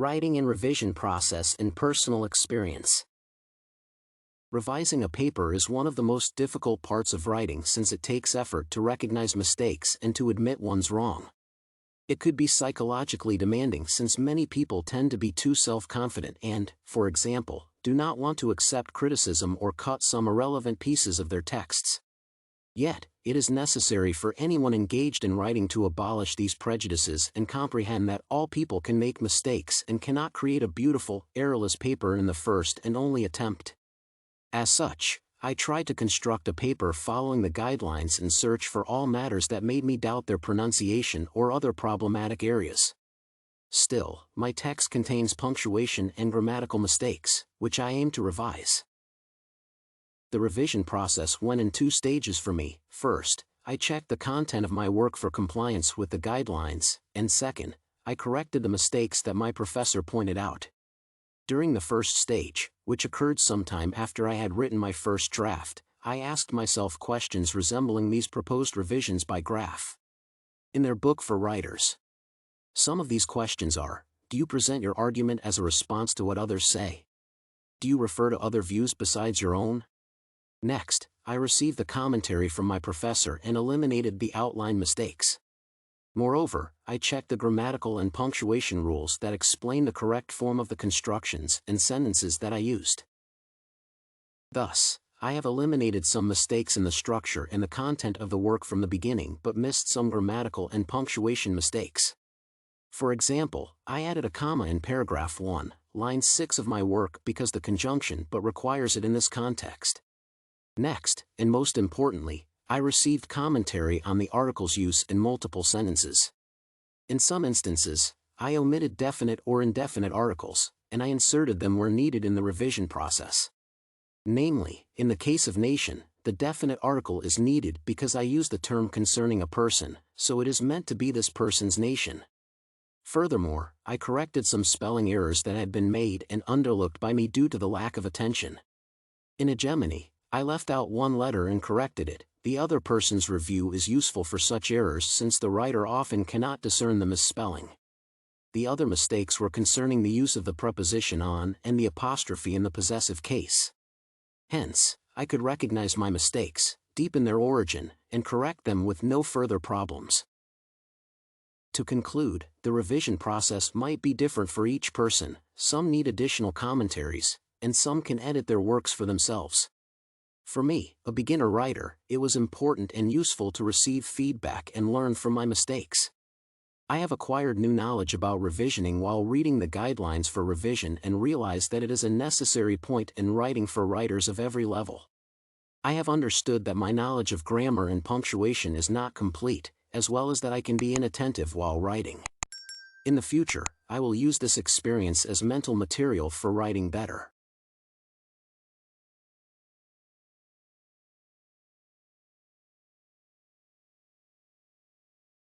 Writing and revision process and personal experience. Revising a paper is one of the most difficult parts of writing since it takes effort to recognize mistakes and to admit one's wrong. It could be psychologically demanding since many people tend to be too self-confident and, for example, do not want to accept criticism or cut some irrelevant pieces of their texts. Yet, it is necessary for anyone engaged in writing to abolish these prejudices and comprehend that all people can make mistakes and cannot create a beautiful, errorless paper in the first and only attempt. As such, I tried to construct a paper following the guidelines and search for all matters that made me doubt their pronunciation or other problematic areas. Still, my text contains punctuation and grammatical mistakes, which I aim to revise. The revision process went in two stages for me. First, I checked the content of my work for compliance with the guidelines, and second, I corrected the mistakes that my professor pointed out. During the first stage, which occurred sometime after I had written my first draft, I asked myself questions resembling these proposed revisions by Graff in their book for writers. Some of these questions are: do you present your argument as a response to what others say? Do you refer to other views besides your own? Next, I received the commentary from my professor and eliminated the outline mistakes. Moreover, I checked the grammatical and punctuation rules that explain the correct form of the constructions and sentences that I used. Thus, I have eliminated some mistakes in the structure and the content of the work from the beginning but missed some grammatical and punctuation mistakes. For example, I added a comma in paragraph 1, line 6 of my work because the conjunction but requires it in this context. Next, and most importantly, I received commentary on the article's use in multiple sentences. In some instances, I omitted definite or indefinite articles, and I inserted them where needed in the revision process. Namely, in the case of nation, the definite article is needed because I use the term concerning a person, so it is meant to be this person's nation. Furthermore, I corrected some spelling errors that had been made and underlooked by me due to the lack of attention. In hegemony, I left out one letter and corrected it. The other person's review is useful for such errors since the writer often cannot discern the misspelling. The other mistakes were concerning the use of the preposition on and the apostrophe in the possessive case. Hence, I could recognize my mistakes, deepen their origin, and correct them with no further problems. To conclude, the revision process might be different for each person. Some need additional commentaries, and some can edit their works for themselves. For me, a beginner writer, it was important and useful to receive feedback and learn from my mistakes. I have acquired new knowledge about revisioning while reading the guidelines for revision and realized that it is a necessary point in writing for writers of every level. I have understood that my knowledge of grammar and punctuation is not complete, as well as that I can be inattentive while writing. In the future, I will use this experience as mental material for writing better.